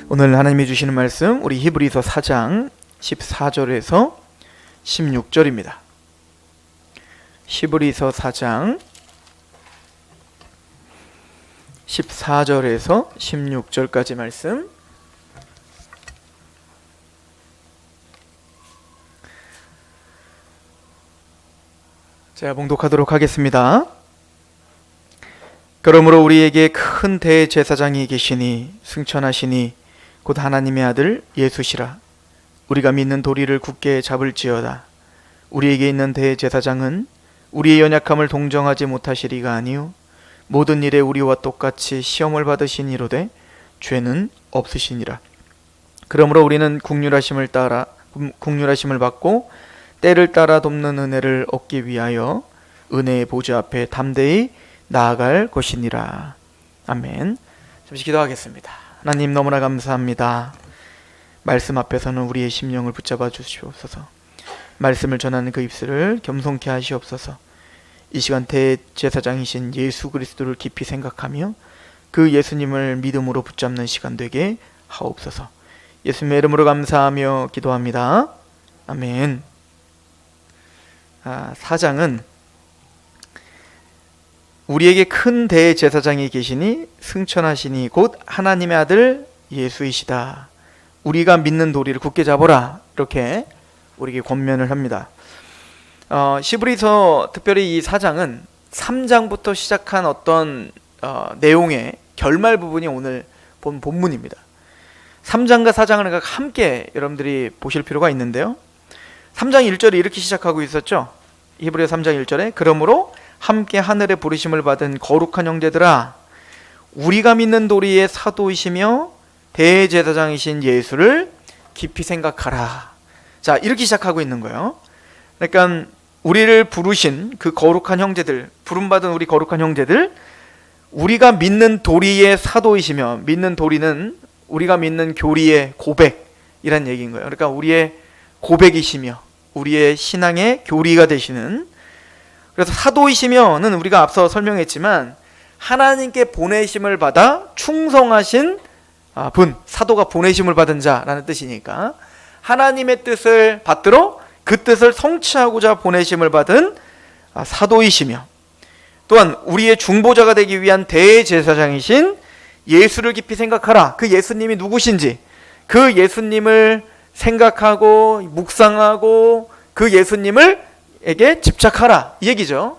오늘 하나님이 주시는 말씀 우리 히브리서 4장 14절에서 16절입니다. 히브리서 4장 14절에서 16절까지 말씀 제가 봉독하도록 하겠습니다. 그러므로 우리에게 큰 대제사장이 계시니 승천하시니 곧 하나님의 아들 예수시라. 우리가 믿는 도리를 굳게 잡을지어다. 우리에게 있는 대제사장은 우리의 연약함을 동정하지 못하시리가 아니요 모든 일에 우리와 똑같이 시험을 받으시니로되 죄는 없으시니라. 그러므로 우리는 긍휼하심을 받고 때를 따라 돕는 은혜를 얻기 위하여 은혜의 보좌 앞에 담대히 나아갈 것이니라. 아멘. 잠시 기도하겠습니다. 하나님 너무나 감사합니다. 말씀 앞에서는 우리의 심령을 붙잡아 주시옵소서. 말씀을 전하는 그 입술을 겸손케 하시옵소서. 이 시간 대제사장이신 예수 그리스도를 깊이 생각하며 그 예수님을 믿음으로 붙잡는 시간 되게 하옵소서. 예수님의 이름으로 감사하며 기도합니다. 아멘. 사장은 우리에게 큰 대제사장이 계시니 승천하시니 곧 하나님의 아들 예수이시다. 우리가 믿는 도리를 굳게 잡아라. 이렇게 우리에게 권면을 합니다. 히브리서 특별히 이 4장은 3장부터 시작한 어떤 내용의 결말 부분이 오늘 본 본문입니다. 3장과 4장을 함께 여러분들이 보실 필요가 있는데요. 3장 1절에 이렇게 시작하고 있었죠. 히브리서 3장 1절에 그러므로 함께 하늘의 부르심을 받은 거룩한 형제들아 우리가 믿는 도리의 사도이시며 대제사장이신 예수를 깊이 생각하라. 자, 이렇게 시작하고 있는 거예요. 그러니까 우리를 부르신 그 거룩한 형제들, 부름받은 우리 거룩한 형제들, 우리가 믿는 도리의 사도이시며, 믿는 도리는 우리가 믿는 교리의 고백이란 얘기인 거예요. 그러니까 우리의 고백이시며 우리의 신앙의 교리가 되시는, 그래서 사도이시며는 우리가 앞서 설명했지만 하나님께 보내심을 받아 충성하신 분, 사도가 보내심을 받은 자라는 뜻이니까 하나님의 뜻을 받들어 그 뜻을 성취하고자 보내심을 받은 사도이시며, 또한 우리의 중보자가 되기 위한 대제사장이신 예수를 깊이 생각하라. 그 예수님이 누구신지 그 예수님을 생각하고 묵상하고 그 예수님에게 집착하라, 이 얘기죠.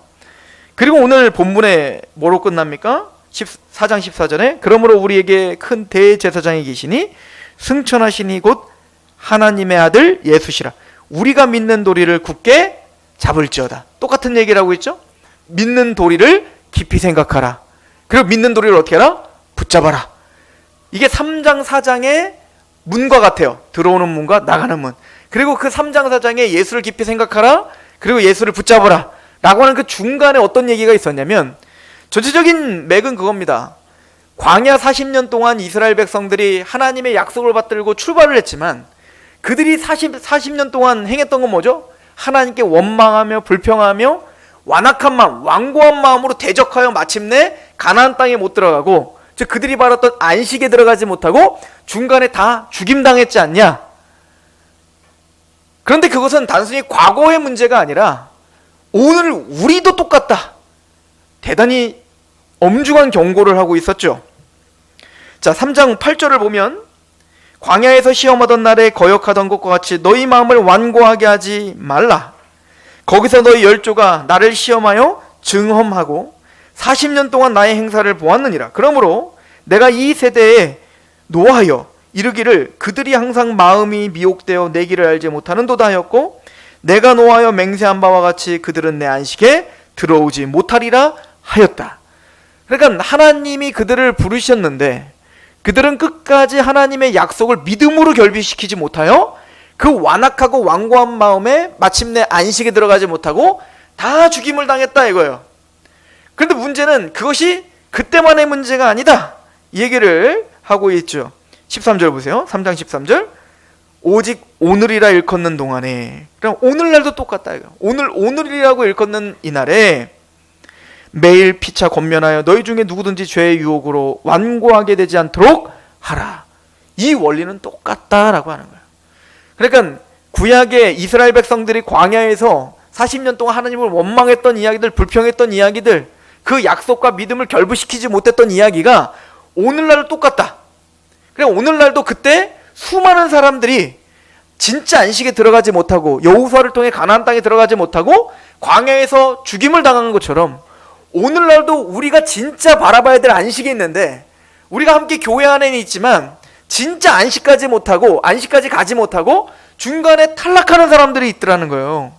그리고 오늘 본문에 뭐로 끝납니까? 4장 14절에 그러므로 우리에게 큰 대제사장이 계시니 승천하시니 곧 하나님의 아들 예수시라. 우리가 믿는 도리를 굳게 잡을지어다. 똑같은 얘기를 하고 있죠. 믿는 도리를 깊이 생각하라. 그리고 믿는 도리를 어떻게 하라? 붙잡아라. 이게 3장 4장의 문과 같아요. 들어오는 문과 나가는 문. 그리고 그 3장 4장에 예수를 깊이 생각하라, 그리고 예수를 붙잡아라 라고 하는 그 중간에 어떤 얘기가 있었냐면, 전체적인 맥은 그겁니다. 광야 40년 동안 이스라엘 백성들이 하나님의 약속을 받들고 출발을 했지만 그들이 40년 동안 행했던 건 뭐죠? 하나님께 원망하며 불평하며 완악한 마음, 완고한 마음으로 대적하여 마침내 가나안 땅에 못 들어가고, 즉 그들이 바랐던 안식에 들어가지 못하고 중간에 다 죽임당했지 않냐? 그런데 그것은 단순히 과거의 문제가 아니라 오늘 우리도 똑같다. 대단히 엄중한 경고를 하고 있었죠. 자, 3장 8절을 보면 광야에서 시험하던 날에 거역하던 것과 같이 너희 마음을 완고하게 하지 말라. 거기서 너희 열조가 나를 시험하여 증험하고 40년 동안 나의 행사를 보았느니라. 그러므로 내가 이 세대에 노하여 이르기를 그들이 항상 마음이 미혹되어 내 길을 알지 못하는도다 하였고, 내가 노하여 맹세한 바와 같이 그들은 내 안식에 들어오지 못하리라 하였다. 그러니까 하나님이 그들을 부르셨는데 그들은 끝까지 하나님의 약속을 믿음으로 결비시키지 못하여 그 완악하고 완고한 마음에 마침내 안식에 들어가지 못하고 다 죽임을 당했다 이거예요. 그런데 문제는 그것이 그때만의 문제가 아니다, 이 얘기를 하고 있죠. 13절 보세요. 3장 13절. 오직 오늘이라 일컫는 동안에, 그럼 오늘날도 똑같다 이거. 오늘이라고 일컫는 이날에 매일 피차 권면하여 너희 중에 누구든지 죄의 유혹으로 완고하게 되지 않도록 하라. 이 원리는 똑같다라고 하는 거예요. 그러니까 구약의 이스라엘 백성들이 광야에서 40년 동안 하나님을 원망했던 이야기들, 불평했던 이야기들, 그 약속과 믿음을 결부시키지 못했던 이야기가 오늘날도 똑같다. 그래, 오늘날도 그때 수많은 사람들이 진짜 안식에 들어가지 못하고 여호수아를 통해 가나안 땅에 들어가지 못하고 광야에서 죽임을 당한 것처럼 오늘날도 우리가 진짜 바라봐야 될 안식이 있는데, 우리가 함께 교회 안에는 있지만 진짜 안식까지 못하고 안식까지 가지 못하고 중간에 탈락하는 사람들이 있더라는 거예요.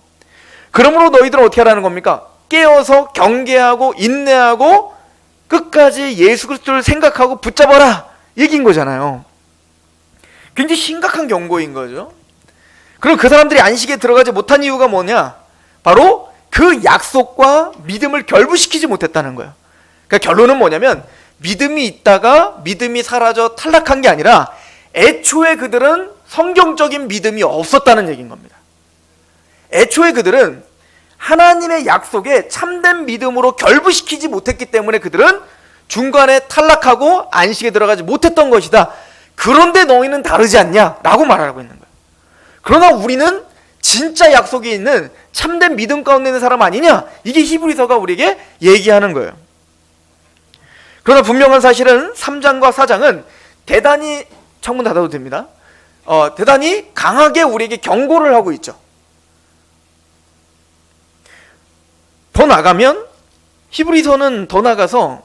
그러므로 너희들은 어떻게 하라는 겁니까? 깨어서 경계하고 인내하고 끝까지 예수 그리스도를 생각하고 붙잡아라, 얘기인 거잖아요. 굉장히 심각한 경고인 거죠. 그럼 그 사람들이 안식에 들어가지 못한 이유가 뭐냐? 바로 그 약속과 믿음을 결부시키지 못했다는 거예요. 그러니까 결론은 뭐냐면, 믿음이 있다가 믿음이 사라져 탈락한 게 아니라 애초에 그들은 성경적인 믿음이 없었다는 얘기인 겁니다. 애초에 그들은 하나님의 약속에 참된 믿음으로 결부시키지 못했기 때문에 그들은 중간에 탈락하고 안식에 들어가지 못했던 것이다. 그런데 너희는 다르지 않냐? 라고 말하고 있는 거예요. 그러나 우리는 진짜 약속이 있는 참된 믿음 가운데 있는 사람 아니냐? 이게 히브리서가 우리에게 얘기하는 거예요. 그러나 분명한 사실은 3장과 4장은 대단히, 창문 닫아도 됩니다. 대단히 강하게 우리에게 경고를 하고 있죠. 더 나가면 히브리서는 더 나가서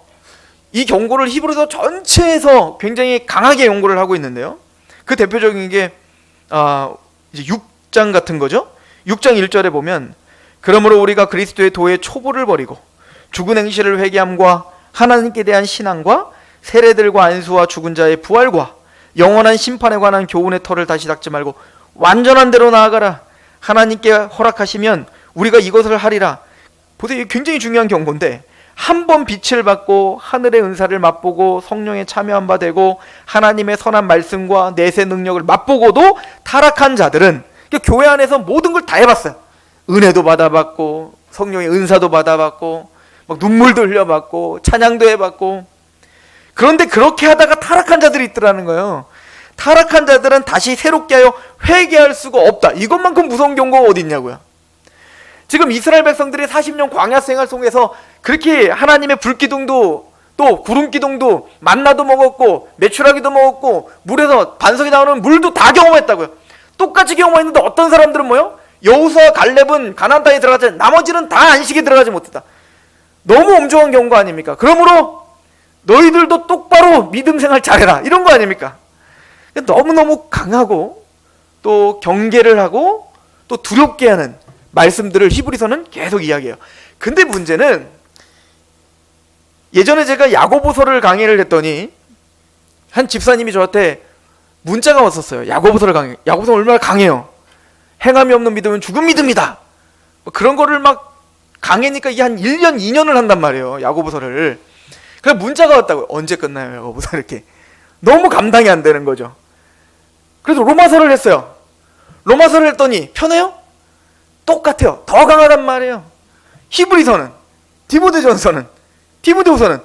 이 경고를 히브리서 전체에서 굉장히 강하게 경고를 하고 있는데요. 그 대표적인 게 이제 6장 같은 거죠. 6장 1절에 보면, 그러므로 우리가 그리스도의 도의 초보를 버리고 죽은 행실을 회개함과 하나님께 대한 신앙과 세례들과 안수와 죽은 자의 부활과 영원한 심판에 관한 교훈의 털을 다시 닦지 말고 완전한 대로 나아가라. 하나님께 허락하시면 우리가 이것을 하리라. 보세요, 이게 굉장히 중요한 경고인데, 한 번 빛을 받고 하늘의 은사를 맛보고 성령에 참여한 바 되고 하나님의 선한 말씀과 내세 능력을 맛보고도 타락한 자들은, 그러니까 교회 안에서 모든 걸 다 해봤어요. 은혜도 받아봤고 성령의 은사도 받아봤고 막 눈물도 흘려봤고 찬양도 해봤고, 그런데 그렇게 하다가 타락한 자들이 있더라는 거예요. 타락한 자들은 다시 새롭게 하여 회개할 수가 없다. 이것만큼 무서운 경고가 어디 있냐고요. 지금 이스라엘 백성들이 40년 광야 생활 속에서 그렇게 하나님의 불기둥도 또 구름기둥도 만나도 먹었고 메추라기도 먹었고 물에서 반석이 나오는 물도 다 경험했다고요. 똑같이 경험했는데 어떤 사람들은 뭐요? 여호수아 갈렙은 가나안 땅에 들어갔지, 나머지는 다 안식에 들어가지 못했다. 너무 엄중한 경고 아닙니까? 그러므로 너희들도 똑바로 믿음 생활 잘해라, 이런 거 아닙니까? 너무너무 강하고 또 경계를 하고 또 두렵게 하는 말씀들을 히브리서는 계속 이야기해요. 근데 문제는, 예전에 제가 야고보서를 강의를 했더니 한 집사님이 저한테 문자가 왔었어요. 야고보서를 강의. 야고보서 얼마나 강해요. 행함이 없는 믿음은 죽은 믿음이다. 그런 거를 막 강의니까 이게 한 1년, 2년을 한단 말이에요. 야고보서를. 그래서 문자가 왔다고요. 언제 끝나요, 야고보서? 이렇게. 너무 감당이 안 되는 거죠. 그래서 로마서를 했어요. 로마서를 했더니 편해요? 똑같아요. 더 강하단 말이에요. 히브리서는, 디모데전서는, 디모데후서는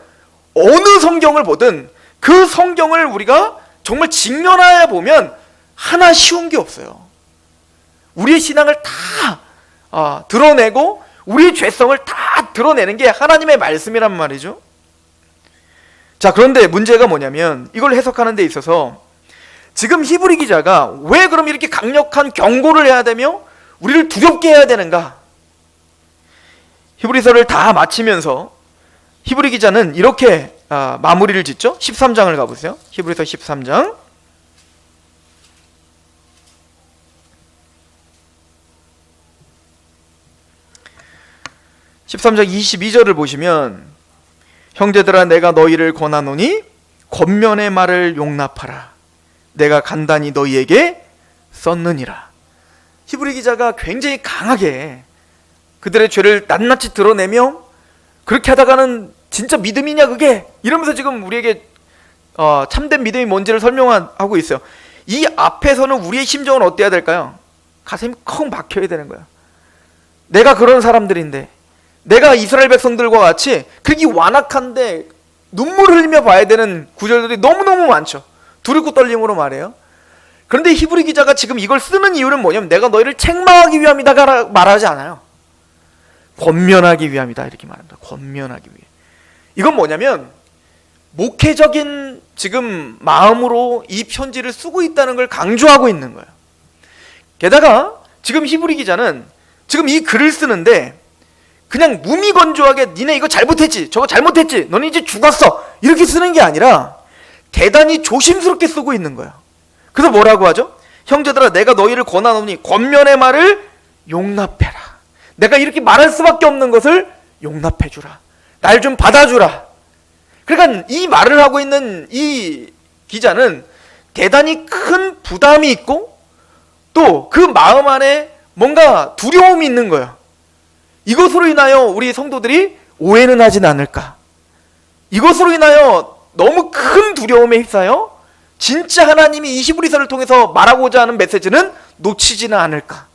어느 성경을 보든 그 성경을 우리가 정말 직면하여 보면 하나 쉬운 게 없어요. 우리의 신앙을 다 드러내고 우리의 죄성을 다 드러내는 게 하나님의 말씀이란 말이죠. 자, 그런데 문제가 뭐냐면, 이걸 해석하는 데 있어서 지금 히브리 기자가 왜 그럼 이렇게 강력한 경고를 해야 되며 우리를 두렵게 해야 되는가? 히브리서를 다 마치면서 히브리 기자는 이렇게 마무리를 짓죠. 13장을 가보세요. 히브리서 13장. (13장) 22절을 보시면, 형제들아 내가 너희를 권하노니 권면의 말을 용납하라. 내가 간단히 너희에게 썼느니라. 히브리 기자가 굉장히 강하게 그들의 죄를 낱낱이 드러내며, 그렇게 하다가는 진짜 믿음이냐 그게? 이러면서 지금 우리에게 참된 믿음이 뭔지를 설명하고 있어요. 이 앞에서는 우리의 심정은 어때야 될까요? 가슴이 콩 막혀야 되는 거야. 내가 그런 사람들인데, 내가 이스라엘 백성들과 같이 그렇게 완악한데 눈물 흘리며 봐야 되는 구절들이 너무너무 많죠. 두렵고 떨림으로 말해요. 그런데 히브리 기자가 지금 이걸 쓰는 이유는 뭐냐면 내가 너희를 책망하기 위함이다 말하지 않아요. 권면하기 위함이다 이렇게 말합니다. 권면하기 위해. 이건 뭐냐면 목회적인 지금 마음으로 이 편지를 쓰고 있다는 걸 강조하고 있는 거예요. 게다가 지금 히브리 기자는 지금 이 글을 쓰는데 그냥 무미건조하게 니네 이거 잘못했지, 저거 잘못했지, 너는 이제 죽었어 이렇게 쓰는 게 아니라 대단히 조심스럽게 쓰고 있는 거예요. 그래서 뭐라고 하죠? 형제들아 내가 너희를 권하노니 권면의 말을 용납해라. 내가 이렇게 말할 수밖에 없는 것을 용납해주라. 날 좀 받아주라. 그러니까 이 말을 하고 있는 이 기자는 대단히 큰 부담이 있고 또 그 마음 안에 뭔가 두려움이 있는 거예요. 이것으로 인하여 우리 성도들이 오해는 하진 않을까? 이것으로 인하여 너무 큰 두려움에 휩싸여 진짜 하나님이 이 히브리서를 통해서 말하고자 하는 메시지는 놓치지는 않을까?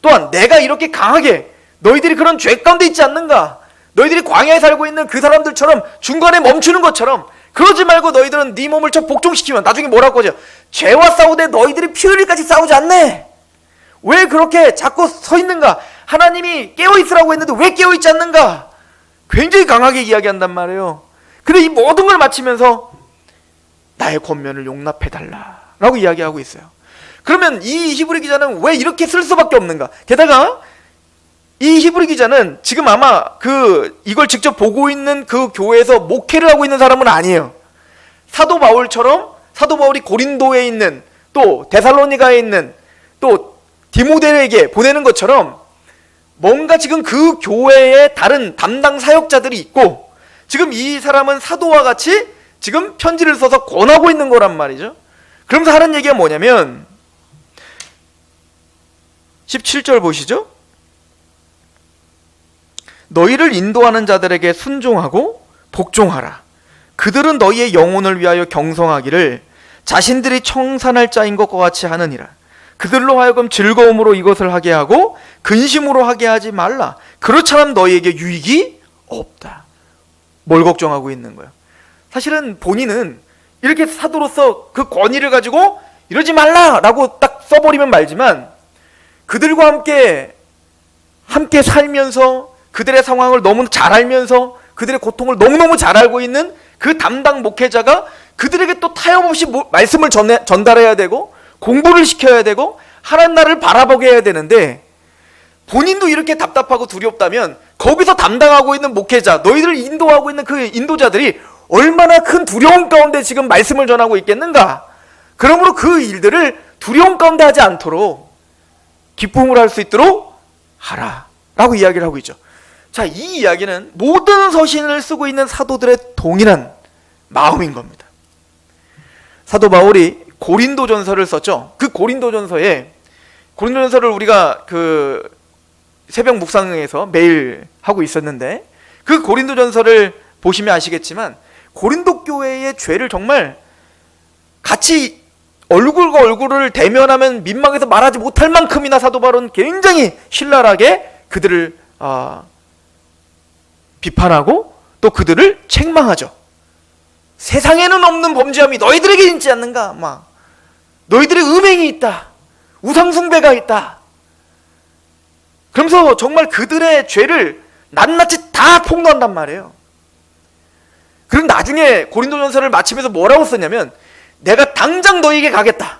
또한 내가 이렇게 강하게 너희들이 그런 죄 가운데 있지 않는가? 너희들이 광야에 살고 있는 그 사람들처럼 중간에 멈추는 것처럼 그러지 말고 너희들은 네 몸을 저 복종시키면 나중에 뭐라고 하죠? 죄와 싸우되 너희들이 피 흘릴까지 싸우지 않네. 왜 그렇게 자꾸 서 있는가? 하나님이 깨어있으라고 했는데 왜 깨어있지 않는가? 굉장히 강하게 이야기한단 말이에요. 근데 이 모든 걸 마치면서 나의 권면을 용납해달라 라고 이야기하고 있어요. 그러면 이 히브리 기자는 왜 이렇게 쓸 수밖에 없는가? 게다가 이 히브리 기자는 지금 아마 이걸 직접 보고 있는 그 교회에서 목회를 하고 있는 사람은 아니에요. 사도 바울처럼 사도 바울이 고린도에 있는 또 데살로니가에 있는 또 디모데에게 보내는 것처럼 뭔가 지금 그 교회에 다른 담당 사역자들이 있고 지금 이 사람은 사도와 같이 지금 편지를 써서 권하고 있는 거란 말이죠. 그러면서 하는 얘기가 뭐냐면 17절 보시죠. 너희를 인도하는 자들에게 순종하고 복종하라. 그들은 너희의 영혼을 위하여 경성하기를 자신들이 청산할 자인 것과 같이 하느니라. 그들로 하여금 즐거움으로 이것을 하게 하고 근심으로 하게 하지 말라. 그렇잖아 너희에게 유익이 없다. 뭘 걱정하고 있는 거예요? 사실은 본인은 이렇게 사도로서 그 권위를 가지고 이러지 말라라고 딱 써버리면 말지만 그들과 함께 살면서 그들의 상황을 너무 잘 알면서 그들의 고통을 너무너무 잘 알고 있는 그 담당 목회자가 그들에게 또 타협없이 말씀을 전달해야 되고 공부를 시켜야 되고 하나님 나라를 바라보게 해야 되는데 본인도 이렇게 답답하고 두렵다면 거기서 담당하고 있는 목회자, 너희들을 인도하고 있는 그 인도자들이 얼마나 큰 두려움 가운데 지금 말씀을 전하고 있겠는가? 그러므로 그 일들을 두려움 가운데 하지 않도록 기쁨을 할 수 있도록 하라 라고 이야기를 하고 있죠. 자, 이 이야기는 모든 서신을 쓰고 있는 사도들의 동일한 마음인 겁니다. 사도 바울이 고린도전서를 썼죠. 그 고린도전서를 우리가 그 새벽 묵상에서 매일 하고 있었는데 그 고린도전서를 보시면 아시겠지만 고린도 교회의 죄를 정말 같이 얼굴과 얼굴을 대면하면 민망해서 말하지 못할 만큼이나 사도 바울은 굉장히 신랄하게 그들을 비판하고 또 그들을 책망하죠. 세상에는 없는 범죄함이 너희들에게 있지 않는가? 너희들의 음행이 있다. 우상숭배가 있다. 그러면서 정말 그들의 죄를 낱낱이 다 폭로한단 말이에요. 그럼 나중에 고린도전서를 마치면서 뭐라고 썼냐면 내가 당장 너희에게 가겠다.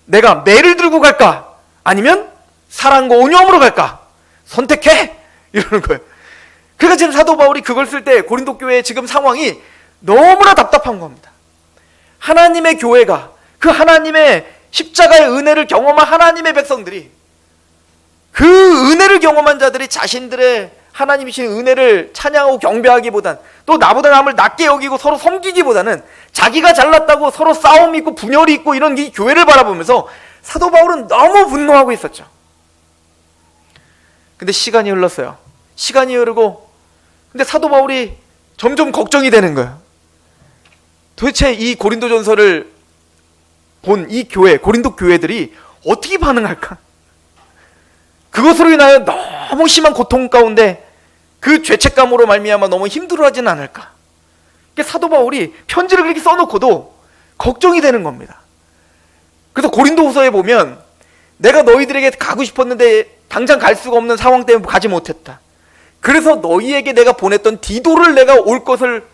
내가 매를 들고 갈까? 아니면 사랑과 온유함으로 갈까? 선택해! 이러는 거예요. 그러니까 지금 사도 바울이 그걸 쓸 때 고린도 교회의 지금 상황이 너무나 답답한 겁니다. 하나님의 교회가 그 하나님의 십자가의 은혜를 경험한 하나님의 백성들이 그 은혜를 경험한 자들이 자신들의 하나님이신 은혜를 찬양하고 경배하기보단 또 나보다 남을 낮게 여기고 서로 섬기기보다는 자기가 잘났다고 서로 싸움이 있고 분열이 있고 이런 이 교회를 바라보면서 사도 바울은 너무 분노하고 있었죠. 근데 시간이 흘렀어요. 시간이 흐르고 근데 사도 바울이 점점 걱정이 되는 거예요. 도대체 이 고린도전서를 본 이 교회, 고린도 교회들이 어떻게 반응할까? 그것으로 인하여 너무 심한 고통 가운데 그 죄책감으로 말미암아 너무 힘들어하진 않을까? 사도 바울이 편지를 그렇게 써놓고도 걱정이 되는 겁니다. 그래서 고린도후서에 보면 내가 너희들에게 가고 싶었는데 당장 갈 수가 없는 상황 때문에 가지 못했다. 그래서 너희에게 내가 보냈던 디도를 내가 올 것을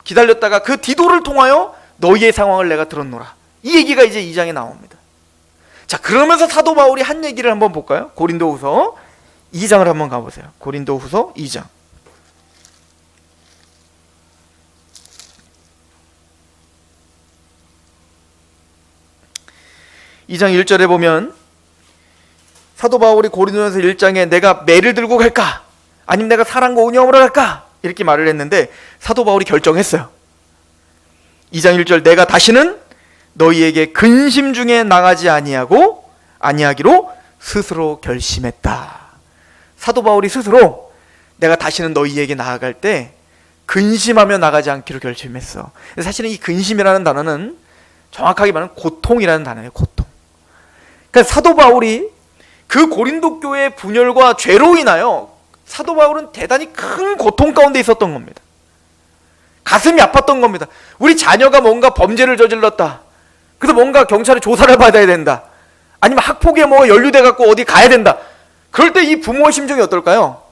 기다렸다가 그 디도를 통하여 너희의 상황을 내가 들었노라. 이 얘기가 이제 2장에 나옵니다. 자, 그러면서 사도 바울이 한 얘기를 한번 볼까요? 고린도후서 2장을 한번 가보세요. 고린도후서 2장. 2장 1절에 보면 사도 바울이 고린도전서 1장에 내가 매를 들고 갈까? 아니면 내가 사랑과 온유함으로 갈까? 이렇게 말을 했는데 사도 바울이 결정했어요. 2장 1절 내가 다시는 너희에게 근심 중에 나가지 아니하기로 스스로 결심했다. 사도 바울이 스스로 내가 다시는 너희에게 나아갈 때 근심하며 나가지 않기로 결심했어. 사실은 이 근심이라는 단어는 정확하게 말하면 고통이라는 단어예요. 고통. 그러니까 사도 바울이 그 고린도 교회의 분열과 죄로 인하여 사도 바울은 대단히 큰 고통 가운데 있었던 겁니다. 가슴이 아팠던 겁니다. 우리 자녀가 뭔가 범죄를 저질렀다. 그래서 뭔가 경찰에 조사를 받아야 된다. 아니면 학폭에 뭐 연루돼 갖고 어디 가야 된다. 그럴 때 이 부모의 심정이 어떨까요?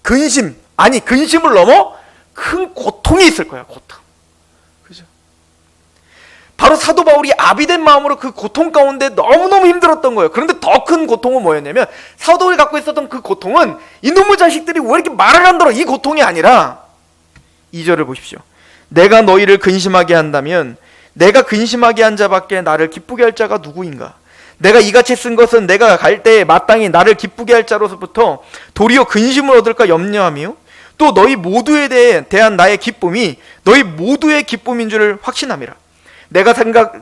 근심을 넘어 큰 고통이 있을 거예요. 고통. 그죠? 바로 사도 바울이 아비된 마음으로 그 고통 가운데 너무너무 힘들었던 거예요. 그런데 더 큰 고통은 뭐였냐면 사도 바울이 갖고 있었던 그 고통은 이놈의 자식들이 왜 이렇게 말을 안 들어? 이 고통이 아니라 2절을 보십시오. 내가 너희를 근심하게 한다면 내가 근심하게 한 자밖에 나를 기쁘게 할 자가 누구인가? 내가 이같이 쓴 것은 내가 갈 때에 마땅히 나를 기쁘게 할 자로서부터 도리어 근심을 얻을까 염려하며 또 너희 모두에 대한 나의 기쁨이 너희 모두의 기쁨인 줄을 확신함이라. 내가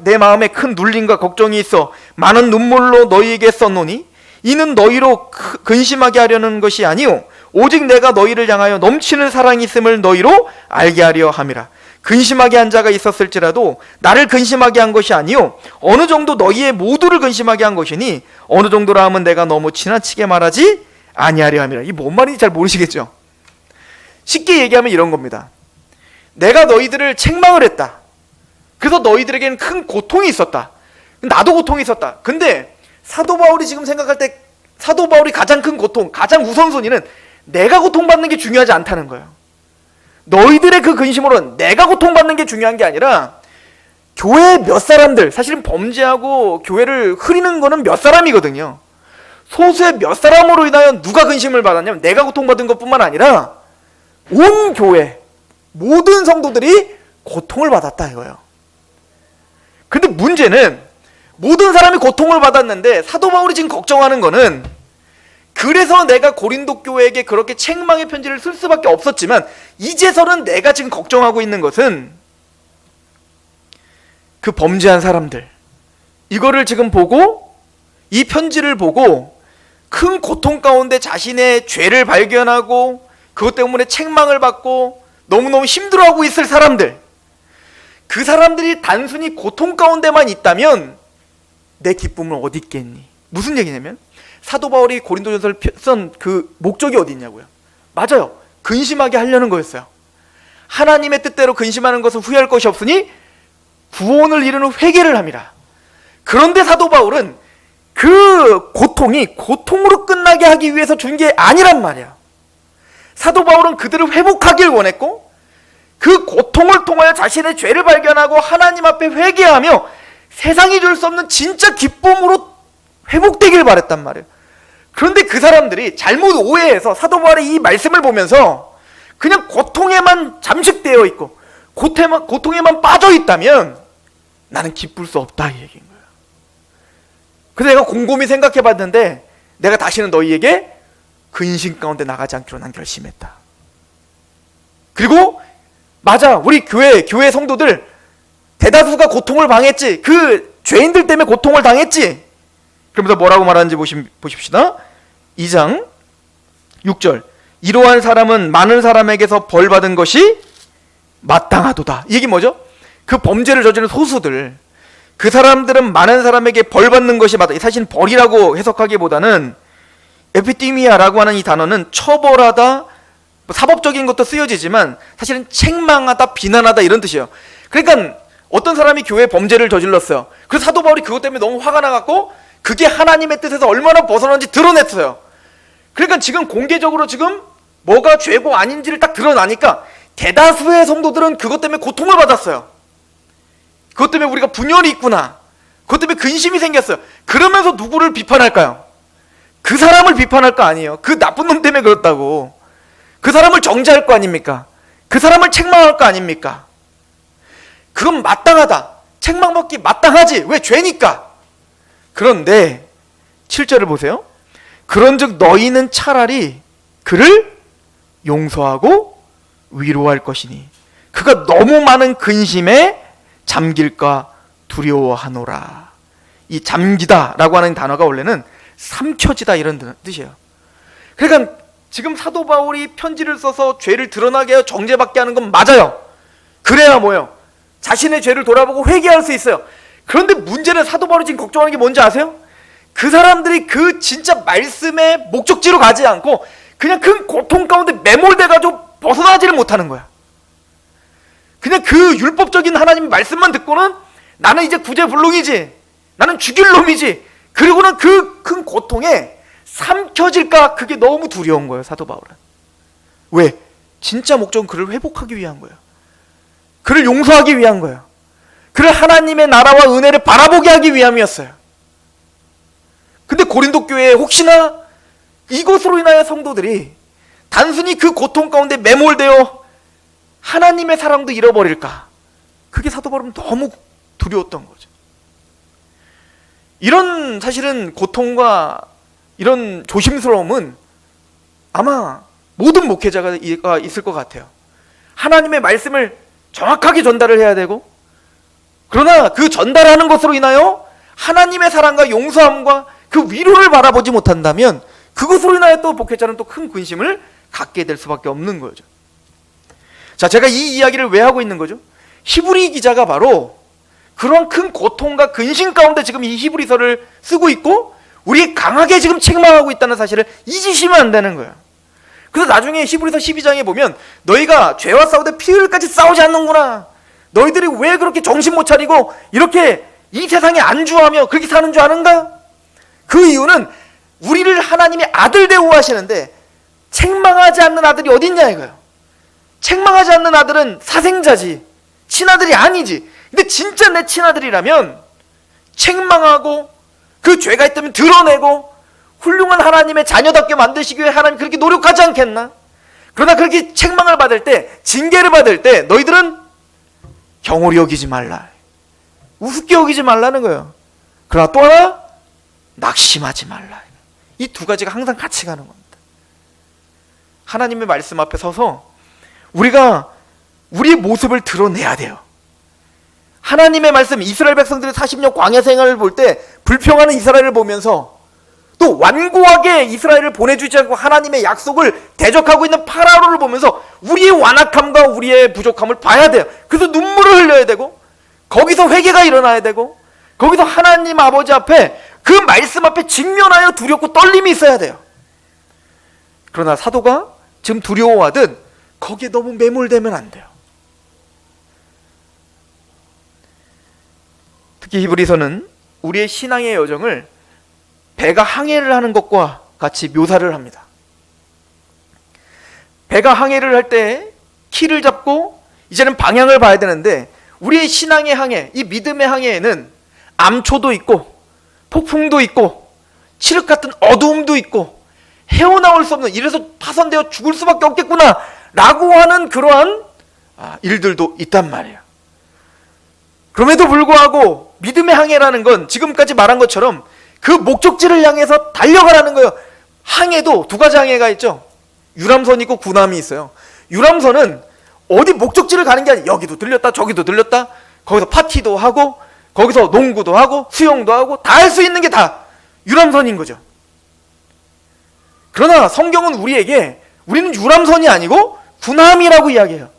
내 마음에 큰 눌림과 걱정이 있어 많은 눈물로 너희에게 썼노니 이는 너희로 근심하게 하려는 것이 아니오 오직 내가 너희를 향하여 넘치는 사랑이 있음을 너희로 알게 하려 함이라. 근심하게 한 자가 있었을지라도 나를 근심하게 한 것이 아니오 어느 정도 너희의 모두를 근심하게 한 것이니 어느 정도라 하면 내가 너무 지나치게 말하지 아니하려 함이라. 이게 뭔 말인지 잘 모르시겠죠? 쉽게 얘기하면 이런 겁니다. 내가 너희들을 책망을 했다. 그래서 너희들에게는 큰 고통이 있었다. 나도 고통이 있었다. 근데 사도 바울이 지금 생각할 때 사도 바울이 가장 큰 고통, 가장 우선순위는 내가 고통받는 게 중요하지 않다는 거예요. 너희들의 그 근심으로는 내가 고통받는 게 중요한 게 아니라 교회 몇 사람들, 사실은 범죄하고 교회를 흐리는 거는 몇 사람이거든요. 소수의 몇 사람으로 인하여 누가 근심을 받았냐면 내가 고통받은 것뿐만 아니라 온 교회, 모든 성도들이 고통을 받았다 이거예요. 근데 문제는 모든 사람이 고통을 받았는데 사도 바울이 지금 걱정하는 거는 그래서 내가 고린도 교회에게 그렇게 책망의 편지를 쓸 수밖에 없었지만 이제서는 내가 지금 걱정하고 있는 것은 그 범죄한 사람들 이거를 지금 보고 이 편지를 보고 큰 고통 가운데 자신의 죄를 발견하고 그것 때문에 책망을 받고 너무너무 힘들어하고 있을 사람들 그 사람들이 단순히 고통 가운데만 있다면 내 기쁨은 어디 있겠니? 무슨 얘기냐면 사도 바울이 고린도전서를 쓴 그 목적이 어디 있냐고요. 맞아요. 근심하게 하려는 거였어요. 하나님의 뜻대로 근심하는 것은 후회할 것이 없으니 구원을 이루는 회개를 함이라. 그런데 사도 바울은 그 고통이 고통으로 끝나게 하기 위해서 준 게 아니란 말이야. 사도 바울은 그들을 회복하길 원했고 그 고통을 통하여 자신의 죄를 발견하고 하나님 앞에 회개하며 세상이 줄 수 없는 진짜 기쁨으로 회복되길 바랬단 말이에요. 그런데 그 사람들이 잘못 오해해서 사도 바울의 이 말씀을 보면서 그냥 고통에만 잠식되어 있고 고통에만 빠져 있다면 나는 기쁠 수 없다 이 얘기인 거예요. 그래서 내가 곰곰이 생각해 봤는데 내가 다시는 너희에게 근심 가운데 나가지 않기로 난 결심했다. 그리고 맞아, 우리 교회 성도들 대다수가 고통을 당했지. 그 죄인들 때문에 고통을 당했지. 그러면서 뭐라고 말하는지 보십시다. 2장 6절 이러한 사람은 많은 사람에게서 벌 받은 것이 마땅하도다. 이 얘기 뭐죠? 그 범죄를 저지른 소수들 그 사람들은 많은 사람에게 벌 받는 것이 마땅하다. 사실 벌이라고 해석하기보다는 에피티미아라고 하는 이 단어는 처벌하다, 사법적인 것도 쓰여지지만 사실은 책망하다, 비난하다 이런 뜻이에요. 그러니까 어떤 사람이 교회에 범죄를 저질렀어요. 그래서 사도 바울이 그것 때문에 너무 화가 나갖고 그게 하나님의 뜻에서 얼마나 벗어난지 드러냈어요. 그러니까 지금 공개적으로 지금 뭐가 죄고 아닌지를 딱 드러나니까 대다수의 성도들은 그것 때문에 고통을 받았어요. 그것 때문에 우리가 분열이 있구나, 그것 때문에 근심이 생겼어요. 그러면서 누구를 비판할까요? 그 사람을 비판할 거 아니에요. 그 나쁜 놈 때문에 그렇다고. 그 사람을 정죄할 거 아닙니까? 그 사람을 책망할 거 아닙니까? 그건 마땅하다, 책망받기 마땅하지, 왜? 죄니까. 그런데 7절을 보세요. 그런즉 너희는 차라리 그를 용서하고 위로할 것이니 그가 너무 많은 근심에 잠길까 두려워하노라. 이 잠기다 라고 하는 단어가 원래는 삼켜지다 이런 뜻이에요. 그러니까 지금 사도 바울이 편지를 써서 죄를 드러나게 하여 정죄받게 하는 건 맞아요. 그래야 뭐예요? 자신의 죄를 돌아보고 회개할 수 있어요. 그런데 문제는 사도 바울이 지금 걱정하는 게 뭔지 아세요? 그 사람들이 그 진짜 말씀의 목적지로 가지 않고 그냥 그 고통 가운데 매몰돼가지고 벗어나지를 못하는 거야. 그냥 그 율법적인 하나님의 말씀만 듣고는 나는 이제 구제불능이지, 나는 죽일 놈이지, 그리고는 그 큰 고통에 삼켜질까, 그게 너무 두려운 거예요. 사도 바울은. 왜? 진짜 목적은 그를 회복하기 위한 거예요. 그를 용서하기 위한 거예요. 그를 하나님의 나라와 은혜를 바라보게 하기 위함이었어요. 근데 고린도 교회에 혹시나 이것으로 인하여 성도들이 단순히 그 고통 가운데 매몰되어 하나님의 사랑도 잃어버릴까, 그게 사도 바울은 너무 두려웠던 거죠. 이런 사실은 고통과 이런 조심스러움은 아마 모든 목회자가 있을 것 같아요. 하나님의 말씀을 정확하게 전달을 해야 되고, 그러나 그 전달하는 것으로 인하여 하나님의 사랑과 용서함과 그 위로를 바라보지 못한다면 그것으로 인하여 또 목회자는 또 큰 근심을 갖게 될 수밖에 없는 거죠. 자, 제가 이 이야기를 왜 하고 있는 거죠? 히브리 기자가 바로 그런 큰 고통과 근심 가운데 지금 이 히브리서를 쓰고 있고 우리 강하게 지금 책망하고 있다는 사실을 잊으시면 안 되는 거예요. 그래서 나중에 히브리서 12장에 보면 너희가 죄와 싸우되 피 흘릴까지 싸우지 않는구나, 너희들이 왜 그렇게 정신 못 차리고 이렇게 이 세상에 안주하며 그렇게 사는 줄 아는가? 그 이유는 우리를 하나님의 아들 대우하시는데 책망하지 않는 아들이 어딨냐 이거예요. 책망하지 않는 아들은 사생자지, 친아들이 아니지. 근데 진짜 내 친아들이라면 책망하고 그 죄가 있다면 드러내고 훌륭한 하나님의 자녀답게 만드시기 위해 하나님 그렇게 노력하지 않겠나? 그러나 그렇게 책망을 받을 때, 징계를 받을 때 너희들은 경홀히 여기지 말라, 우습게 여기지 말라는 거예요. 그러나 또 하나, 낙심하지 말라. 이 두 가지가 항상 같이 가는 겁니다. 하나님의 말씀 앞에 서서 우리가 우리의 모습을 드러내야 돼요. 하나님의 말씀, 이스라엘 백성들의 40년 광야 생활을 볼 때 불평하는 이스라엘을 보면서 또 완고하게 이스라엘을 보내주지 않고 하나님의 약속을 대적하고 있는 파라오를 보면서 우리의 완악함과 우리의 부족함을 봐야 돼요. 그래서 눈물을 흘려야 되고 거기서 회개가 일어나야 되고 거기서 하나님 아버지 앞에 그 말씀 앞에 직면하여 두렵고 떨림이 있어야 돼요. 그러나 사도가 지금 두려워하듯 거기에 너무 매몰되면 안 돼요. 특히 히브리서는 우리의 신앙의 여정을 배가 항해를 하는 것과 같이 묘사를 합니다. 배가 항해를 할 때 키를 잡고 이제는 방향을 봐야 되는데 우리의 신앙의 항해, 이 믿음의 항해에는 암초도 있고 폭풍도 있고 칠흑 같은 어두움도 있고 헤어나올 수 없는, 이래서 파손되어 죽을 수밖에 없겠구나 라고 하는 그러한 일들도 있단 말이에요. 그럼에도 불구하고 믿음의 항해라는 건 지금까지 말한 것처럼 그 목적지를 향해서 달려가라는 거예요. 항해도 두 가지 항해가 있죠. 유람선이 있고 군함이 있어요. 유람선은 어디 목적지를 가는 게 아니에요. 여기도 들렸다 저기도 들렸다, 거기서 파티도 하고 거기서 농구도 하고 수영도 하고 다 할 수 있는 게 다 유람선인 거죠. 그러나 성경은 우리에게 우리는 유람선이 아니고 군함이라고 이야기해요.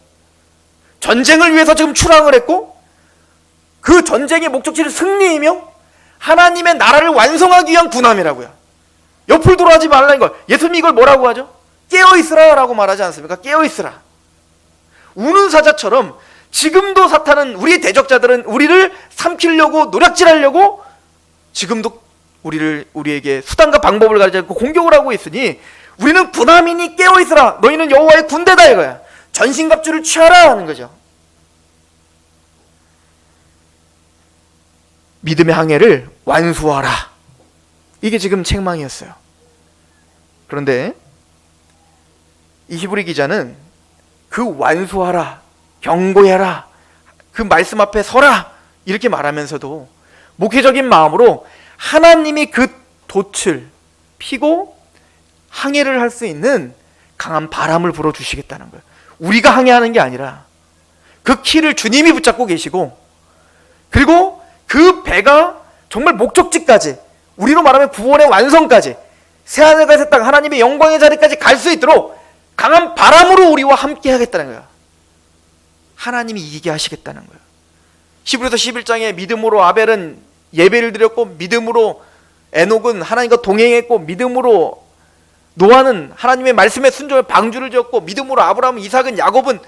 전쟁을 위해서 지금 출항을 했고 그 전쟁의 목적지는 승리이며 하나님의 나라를 완성하기 위한 군함이라고요. 옆을 돌아하지 말라는 걸. 예수님이 이걸 뭐라고 하죠? 깨어있으라 라고 말하지 않습니까? 깨어있으라. 우는 사자처럼 지금도 사탄은, 우리의 대적자들은 우리를 삼키려고 노략질하려고 지금도 우리에게 수단과 방법을 가르치고 공격을 하고 있으니 우리는 군함이니 깨어있으라. 너희는 여호와의 군대다 이거야. 전신갑주를 취하라 하는 거죠. 믿음의 항해를 완수하라. 이게 지금 책망이었어요. 그런데 이 히브리 기자는 그 완수하라, 경고해라, 그 말씀 앞에 서라 이렇게 말하면서도 목회적인 마음으로 하나님이 그 돛을 피고 항해를 할 수 있는 강한 바람을 불어주시겠다는 거예요. 우리가 항해하는 게 아니라 그 키를 주님이 붙잡고 계시고, 그리고 그 배가 정말 목적지까지, 우리로 말하면 구원의 완성까지, 새하늘과 새 땅 하나님의 영광의 자리까지 갈 수 있도록 강한 바람으로 우리와 함께 하겠다는 거예요. 하나님이 이기게 하시겠다는 거예요. 히브리서 11장에 믿음으로 아벨은 예배를 드렸고, 믿음으로 에녹은 하나님과 동행했고, 믿음으로 노아는 하나님의 말씀에 순종해 방주를 지었고, 믿음으로 아브라함, 이삭은, 야곱은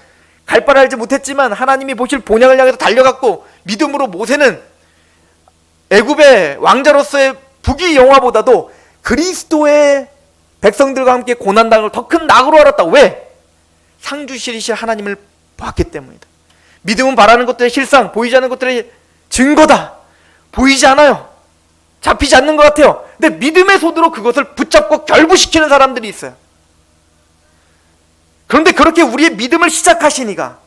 갈 바를 알지 못했지만 하나님이 보실 본향을 향해서 달려갔고, 믿음으로 모세는 애굽의 왕자로서의 부귀 영화보다도 그리스도의 백성들과 함께 고난당을 더 큰 낙으로 알았다. 왜? 상주시리실 하나님을 봤기 때문이다. 믿음은 바라는 것들의 실상, 보이지 않는 것들의 증거다. 보이지 않아요. 잡히지 않는 것 같아요. 근데 믿음의 손으로 그것을 붙잡고 결부시키는 사람들이 있어요. 그런데 그렇게 우리의 믿음을 시작하시니가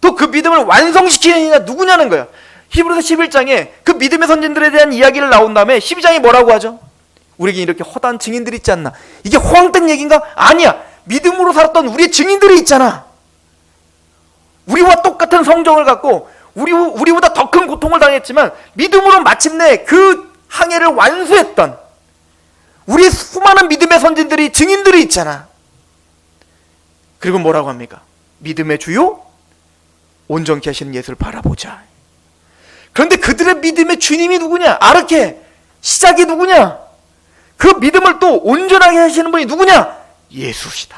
또 그 믿음을 완성시키는 이가 누구냐는 거예요. 히브리서 11장에 그 믿음의 선진들에 대한 이야기를 나온 다음에 12장이 뭐라고 하죠? 우리에게 이렇게 허다한 증인들이 있지 않나? 이게 허황된 얘기인가? 아니야. 믿음으로 살았던 우리의 증인들이 있잖아. 우리와 똑같은 성정을 갖고 우리보다 더 큰 고통을 당했지만 믿음으로 마침내 그 항해를 완수했던 우리의 수많은 믿음의 선진들이, 증인들이 있잖아. 그리고 뭐라고 합니까? 믿음의 주요 온전케 하시는 예수를 바라보자. 그런데 그들의 믿음의 주님이 누구냐? 아르케 시작이 누구냐? 그 믿음을 또 온전하게 하시는 분이 누구냐? 예수시다.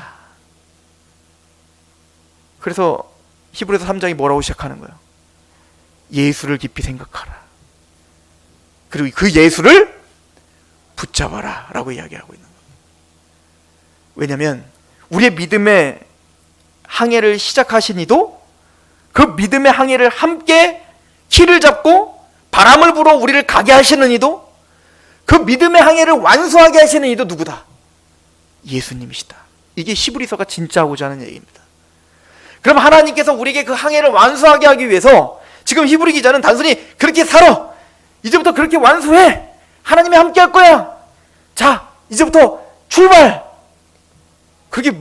그래서 히브리서 3장이 뭐라고 시작하는 거예요? 예수를 깊이 생각하라. 그리고 그 예수를 붙잡아라 라고 이야기하고 있는 거예요. 왜냐하면 우리의 믿음의 항해를 시작하신 이도 그 믿음의 항해를 함께 키를 잡고 바람을 불어 우리를 가게 하시는 이도, 그 믿음의 항해를 완수하게 하시는 이도 누구다? 예수님이시다. 이게 히브리서가 진짜 하고자 하는 얘기입니다. 그럼 하나님께서 우리에게 그 항해를 완수하게 하기 위해서 지금 히브리 기자는 단순히 그렇게 살아, 이제부터 그렇게 완수해, 하나님이 함께 할 거야, 자 이제부터 출발, 그게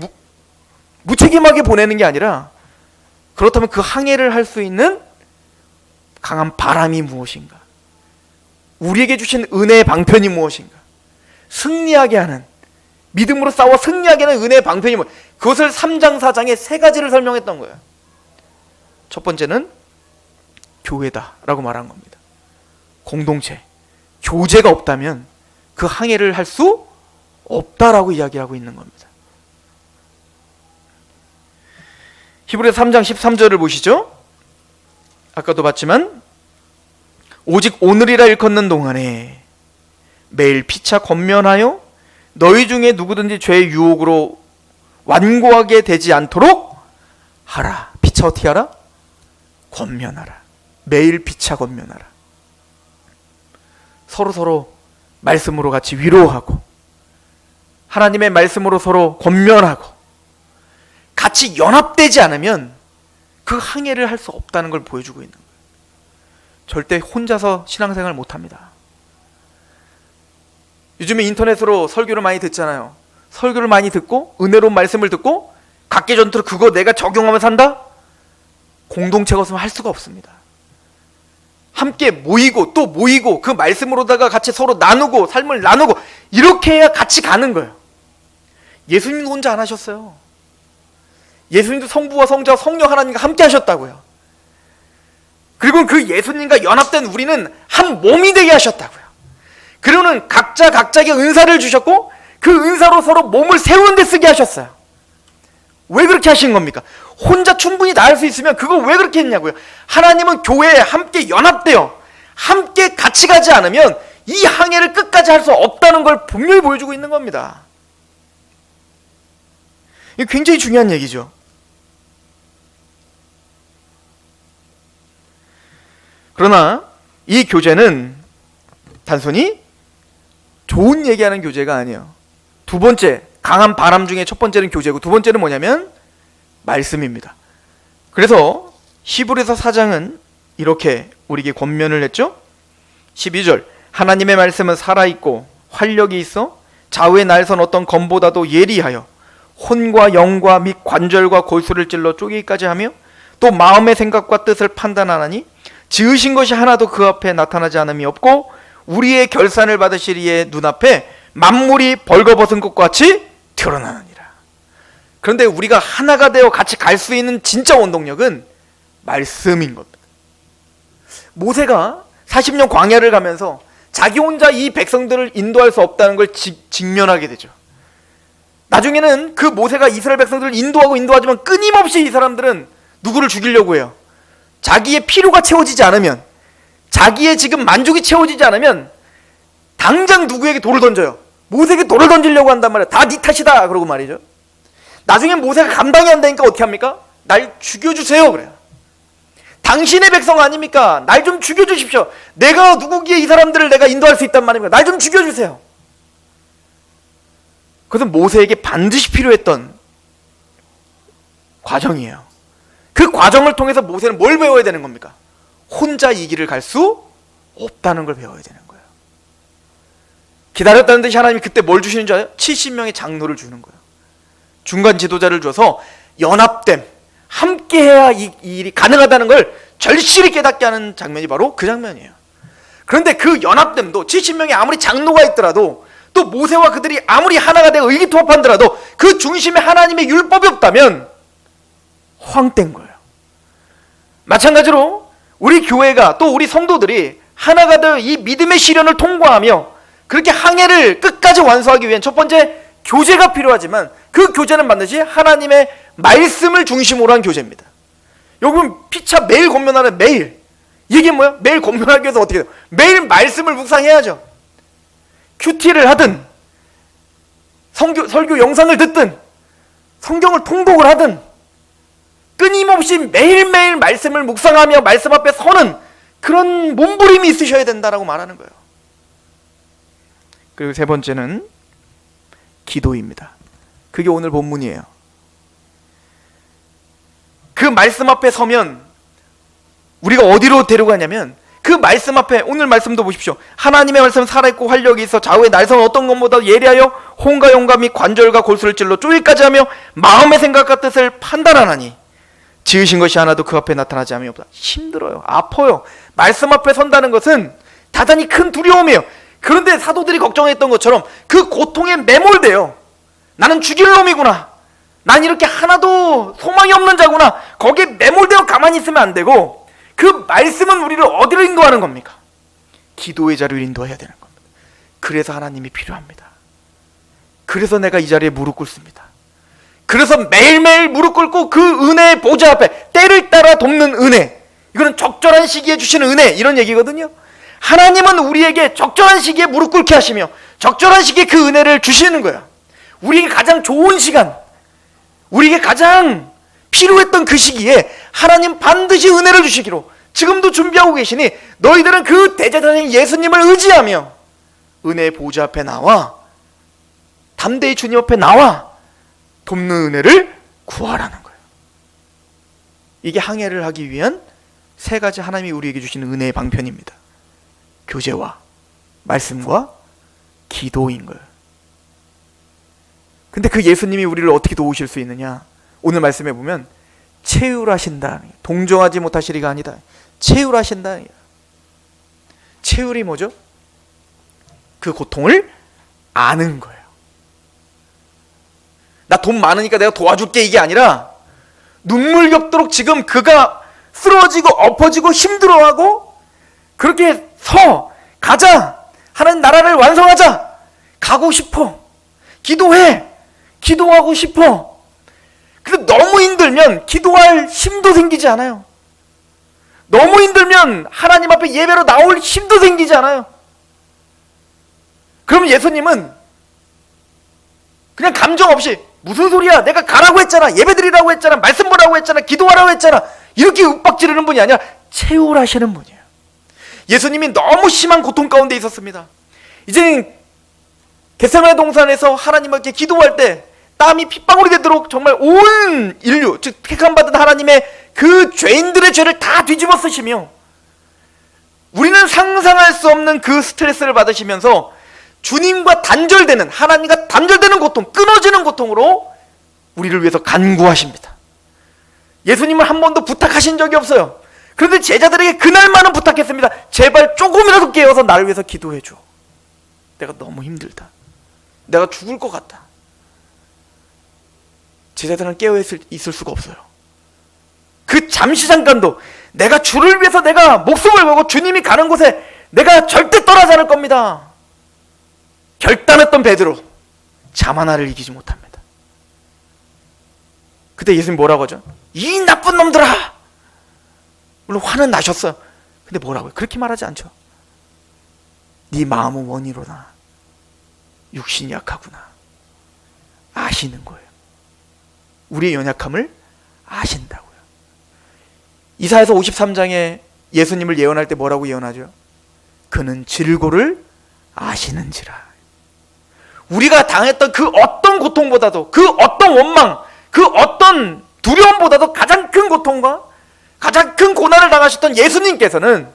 무책임하게 보내는 게 아니라, 그렇다면 그 항해를 할 수 있는 강한 바람이 무엇인가, 우리에게 주신 은혜의 방편이 무엇인가, 승리하게 하는, 믿음으로 싸워 승리하게 하는 은혜의 방편이 무엇인가, 그것을 3장 4장에 세 가지를 설명했던 거예요. 첫 번째는 교회다 라고 말한 겁니다. 공동체, 교제가 없다면 그 항해를 할 수 없다라고 이야기하고 있는 겁니다. 히브리서 3장 13절을 보시죠. 아까도 봤지만 오직 오늘이라 일컫는 동안에 매일 피차 권면하여 너희 중에 누구든지 죄의 유혹으로 완고하게 되지 않도록 하라. 피차 어떻게 하라? 권면하라. 매일 피차 권면하라. 서로 말씀으로 같이 위로하고 하나님의 말씀으로 서로 권면하고 같이 연합되지 않으면 그 항해를 할 수 없다는 걸 보여주고 있는 거예요. 절대 혼자서 신앙생활 못합니다. 요즘에 인터넷으로 설교를 많이 듣잖아요. 설교를 많이 듣고 은혜로운 말씀을 듣고 각계 전투로 그거 내가 적용하면 산다? 공동체가 없으면 할 수가 없습니다. 함께 모이고 또 모이고 그 말씀으로다가 같이 서로 나누고 삶을 나누고 이렇게 해야 같이 가는 거예요. 예수님도 혼자 안 하셨어요. 예수님도 성부와 성자와 성령 하나님과 함께 하셨다고요. 그리고 그 예수님과 연합된 우리는 한 몸이 되게 하셨다고요. 그리고는 각자에게 은사를 주셨고 그 은사로 서로 몸을 세우는 데 쓰게 하셨어요. 왜 그렇게 하신 겁니까? 혼자 충분히 다 할 수 있으면 그걸 왜 그렇게 했냐고요. 하나님은 교회에 함께 연합되어 함께 같이 가지 않으면 이 항해를 끝까지 할 수 없다는 걸 분명히 보여주고 있는 겁니다. 이게 굉장히 중요한 얘기죠. 그러나 이 교제는 단순히 좋은 얘기하는 교제가 아니에요. 두 번째, 강한 바람 중에 첫 번째는 교제고 두 번째는 뭐냐면 말씀입니다. 그래서 히브리서 4장은 이렇게 우리에게 권면을 했죠. 12절, 하나님의 말씀은 살아있고 활력이 있어 좌우에 날선 어떤 검보다도 예리하여 혼과 영과 및 관절과 골수를 찔러 쪼개기까지 하며 또 마음의 생각과 뜻을 판단하나니 지으신 것이 하나도 그 앞에 나타나지 않음이 없고 우리의 결산을 받으실 이의 눈앞에 만물이 벌거벗은 것과 같이 드러나느니라. 그런데 우리가 하나가 되어 같이 갈 수 있는 진짜 원동력은 말씀인 겁니다. 모세가 40년 광야를 가면서 자기 혼자 이 백성들을 인도할 수 없다는 걸 직면하게 되죠. 나중에는 그 모세가 이스라엘 백성들을 인도하지만 끊임없이 이 사람들은 누구를 죽이려고 해요. 자기의 필요가 채워지지 않으면, 자기의 지금 만족이 채워지지 않으면 당장 누구에게 돌을 던져요. 모세에게 돌을 던지려고 한단 말이에요. 다 네 탓이다 그러고 말이죠. 나중에 모세가 감당이 안 되니까 어떻게 합니까? 날 죽여주세요 그래요. 당신의 백성 아닙니까? 날 좀 죽여주십시오. 내가 누구기에 이 사람들을 내가 인도할 수 있단 말입니까? 날 좀 죽여주세요. 그것은 모세에게 반드시 필요했던 과정이에요. 그 과정을 통해서 모세는 뭘 배워야 되는 겁니까? 혼자 이 길을 갈 수 없다는 걸 배워야 되는 거예요. 기다렸다는 듯이 하나님이 그때 뭘 주시는 줄 알아요? 70명의 장로를 주는 거예요. 중간 지도자를 줘서 연합됨, 함께해야 이 일이 가능하다는 걸 절실히 깨닫게 하는 장면이 바로 그 장면이에요. 그런데 그 연합됨도 70명의 아무리 장로가 있더라도 또 모세와 그들이 아무리 하나가 되어 의기투합한더라도 그 중심에 하나님의 율법이 없다면 황된 거예요. 마찬가지로 우리 교회가 또 우리 성도들이 하나가 되어 이 믿음의 시련을 통과하며 그렇게 항해를 끝까지 완수하기 위한 첫 번째 교제가 필요하지만 그 교제는 반드시 하나님의 말씀을 중심으로 한 교제입니다. 여러분 피차 매일 권면하는 매일 이게 뭐야? 매일 권면하기 위해서 어떻게 해요? 매일 말씀을 묵상해야죠. 큐티를 하든 설교 영상을 듣든 성경을 통독을 하든 끊임없이 매일매일 말씀을 묵상하며 말씀 앞에 서는 그런 몸부림이 있으셔야 된다라고 말하는 거예요. 그리고 세 번째는 기도입니다. 그게 오늘 본문이에요. 그 말씀 앞에 서면 우리가 어디로 데려가냐면 그 말씀 앞에 오늘 말씀도 보십시오. 하나님의 말씀은 살아있고 활력이 있어 좌우에 날선 어떤 것보다 예리하여 혼과 영과 및 관절과 골수를 찔러 쪼개기까지 하며 마음의 생각과 뜻을 판단하나니 지으신 것이 하나도 그 앞에 나타나지 않음이 없다. 힘들어요. 아파요. 말씀 앞에 선다는 것은 대단히 큰 두려움이에요. 그런데 사도들이 걱정했던 것처럼 그 고통에 매몰돼요. 나는 죽일 놈이구나. 난 이렇게 하나도 소망이 없는 자구나. 거기에 매몰되어 가만히 있으면 안 되고 그 말씀은 우리를 어디로 인도하는 겁니까? 기도의 자리로 인도해야 되는 겁니다. 그래서 하나님이 필요합니다. 그래서 내가 이 자리에 무릎 꿇습니다. 그래서 매일매일 무릎 꿇고 그 은혜의 보좌 앞에 때를 따라 돕는 은혜, 이거는 적절한 시기에 주시는 은혜, 이런 얘기거든요. 하나님은 우리에게 적절한 시기에 무릎 꿇게 하시며 적절한 시기에 그 은혜를 주시는 거예요. 우리에게 가장 좋은 시간, 우리에게 가장 필요했던 그 시기에 하나님 반드시 은혜를 주시기로 지금도 준비하고 계시니 너희들은 그 대제사장인 예수님을 의지하며 은혜의 보좌 앞에 나와 담대히 주님 앞에 나와 돕는 은혜를 구하라는 거예요. 이게 항해를 하기 위한 세 가지 하나님이 우리에게 주시는 은혜의 방편입니다. 교제와 말씀과 기도인 거예요. 근데 그 예수님이 우리를 어떻게 도우실 수 있느냐? 오늘 말씀해 보면 체휼하신다. 동정하지 못하시리가 아니다. 체휼하신다. 체휼이 뭐죠? 그 고통을 아는 거예요. 나 돈 많으니까 내가 도와줄게 이게 아니라 눈물 겹도록 지금 그가 쓰러지고 엎어지고 힘들어하고 그렇게 가자. 하나님 나라를 완성하자. 가고 싶어. 기도해. 기도하고 싶어. 근데 너무 힘들면 기도할 힘도 생기지 않아요. 너무 힘들면 하나님 앞에 예배로 나올 힘도 생기지 않아요. 그럼 예수님은 그냥 감정 없이 무슨 소리야, 내가 가라고 했잖아, 예배드리라고 했잖아, 말씀 보라고 했잖아, 기도하라고 했잖아, 이렇게 윽박지르는 분이 아니라 채울하시는 분이에요. 예수님이 너무 심한 고통 가운데 있었습니다. 이제 겟세마네 동산에서 하나님께 기도할 때 땀이 핏방울이 되도록 정말 온 인류, 즉 택함받은 하나님의 그 죄인들의 죄를 다 뒤집어 쓰시며 우리는 상상할 수 없는 그 스트레스를 받으시면서 주님과 단절되는, 하나님과 단절되는 고통, 끊어지는 고통으로 우리를 위해서 간구하십니다. 예수님은 한 번도 부탁하신 적이 없어요. 그런데 제자들에게 그날만은 부탁했습니다. 제발 조금이라도 깨어서 나를 위해서 기도해 줘. 내가 너무 힘들다. 내가 죽을 것 같다. 제자들은 깨어 있을 수가 없어요. 그 잠시 잠깐도 내가 주를 위해서 내가 목숨을 걸고 주님이 가는 곳에 내가 절대 떠나지 않을 겁니다. 결단했던 베드로, 잠 하나를 이기지 못합니다. 그때 예수님 뭐라고 하죠? 이 나쁜 놈들아! 물론 화는 나셨어요. 근데 뭐라고요? 그렇게 말하지 않죠. 네 마음은 원이로나 육신이 약하구나. 아시는 거예요. 우리의 연약함을 아신다고요. 이사야서 53장에 예수님을 예언할 때 뭐라고 예언하죠? 그는 질고를 아시는지라. 우리가 당했던 그 어떤 고통보다도, 그 어떤 원망, 그 어떤 두려움보다도 가장 큰 고통과 가장 큰 고난을 당하셨던 예수님께서는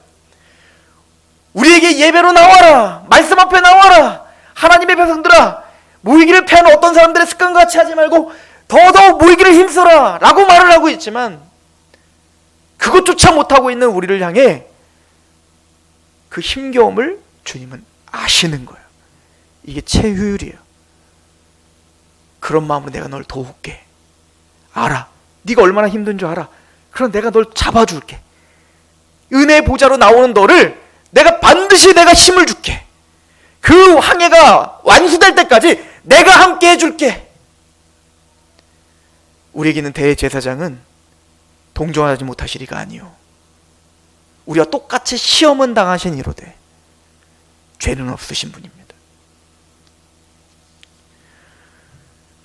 우리에게 예배로 나와라, 말씀 앞에 나와라, 하나님의 백성들아, 모이기를 패하는 어떤 사람들의 습관과 같이 하지 말고 더더욱 모이기를 힘써라 라고 말을 하고 있지만, 그것조차 못하고 있는 우리를 향해 그 힘겨움을 주님은 아시는 거예요. 이게 최후율이에요. 그런 마음으로 내가 널 도울게. 알아. 네가 얼마나 힘든 줄 알아. 그럼 내가 널 잡아줄게. 은혜의 보좌로 나오는 너를 내가 반드시 내가 힘을 줄게. 그 항해가 완수될 때까지 내가 함께 해줄게. 우리에게는 대제사장은 동정하지 못하시리가 아니요, 우리와 똑같이 시험은 당하신 이로되 죄는 없으신 분입니다.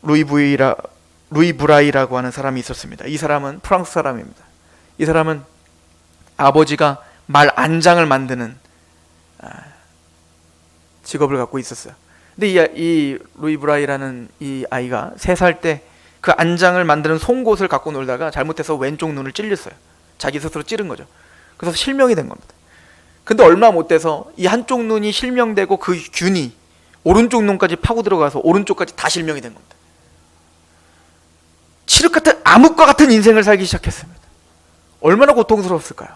루이 브라이라고 하는 사람이 있었습니다. 이 사람은 프랑스 사람입니다. 이 사람은 아버지가 말 안장을 만드는 직업을 갖고 있었어요. 근데 이 루이 브라이라는 이 아이가 3살 때 그 안장을 만드는 송곳을 갖고 놀다가 잘못해서 왼쪽 눈을 찔렸어요. 자기 스스로 찌른 거죠. 그래서 실명이 된 겁니다. 근데 얼마 못 돼서 이 한쪽 눈이 실명되고 그 균이 오른쪽 눈까지 파고 들어가서 오른쪽까지 다 실명이 된 겁니다. 칠흑 같은 암흑과 같은 인생을 살기 시작했습니다. 얼마나 고통스러웠을까요?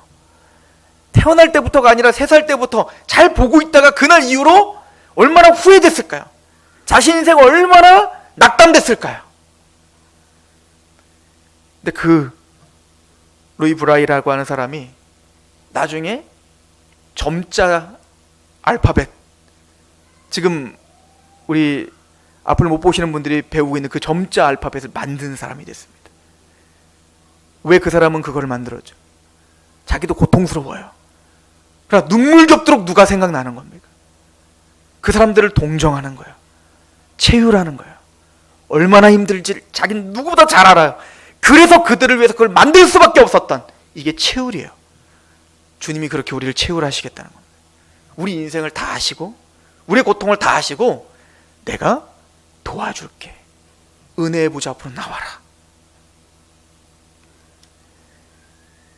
태어날 때부터가 아니라 3살 때부터 잘 보고 있다가 그날 이후로 얼마나 후회됐을까요? 자신 인생 얼마나 낙담됐을까요? 근데 그 루이 브라이라고 하는 사람이 나중에 점자 알파벳, 지금 우리 앞을 못 보시는 분들이 배우고 있는 그 점자 알파벳을 만드는 사람이 됐습니다. 왜 그 사람은 그걸 만들었죠? 자기도 고통스러워요. 그러나 눈물 겹도록 누가 생각나는 겁니까? 그 사람들을 동정하는 거예요. 채유라는 거예요. 얼마나 힘들지 자기는 누구보다 잘 알아요. 그래서 그들을 위해서 그걸 만들 수밖에 없었던, 이게 채울이에요. 주님이 그렇게 우리를 채울하시겠다는 겁니다. 우리 인생을 다 아시고 우리의 고통을 다 아시고 내가 도와줄게. 은혜의 보좌 앞으로 나와라.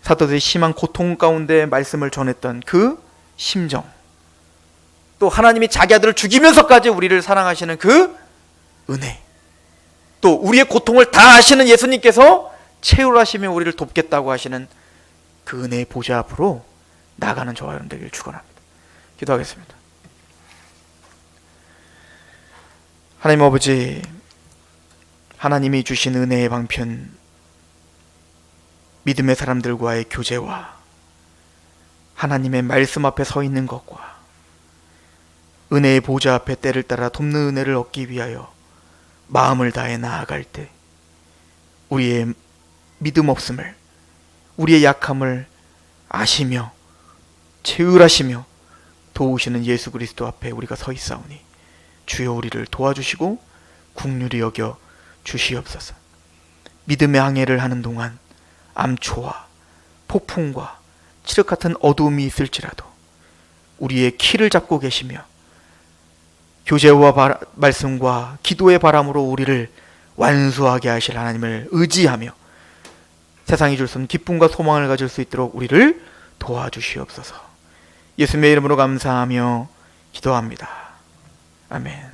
사도들이 심한 고통 가운데 말씀을 전했던 그 심정, 또 하나님이 자기 아들을 죽이면서까지 우리를 사랑하시는 그 은혜, 또 우리의 고통을 다 아시는 예수님께서 채울하시며 우리를 돕겠다고 하시는 그 은혜의 보좌 앞으로 나가는 저와 여러분 되기를 축원합니다. 기도하겠습니다. 하나님 아버지, 하나님이 주신 은혜의 방편, 믿음의 사람들과의 교제와 하나님의 말씀 앞에 서 있는 것과 은혜의 보좌 앞에 때를 따라 돕는 은혜를 얻기 위하여 마음을 다해 나아갈 때 우리의 믿음 없음을, 우리의 약함을 아시며 채울하시며 도우시는 예수 그리스도 앞에 우리가 서 있사오니 주여 우리를 도와주시고 긍휼히 여겨 주시옵소서. 믿음의 항해를 하는 동안 암초와 폭풍과 칠흑 같은 어두움이 있을지라도 우리의 키를 잡고 계시며 교제와 말씀과 기도의 바람으로 우리를 완수하게 하실 하나님을 의지하며 세상이 줄 수 없는 기쁨과 소망을 가질 수 있도록 우리를 도와주시옵소서. 예수님의 이름으로 감사하며 기도합니다. 아멘.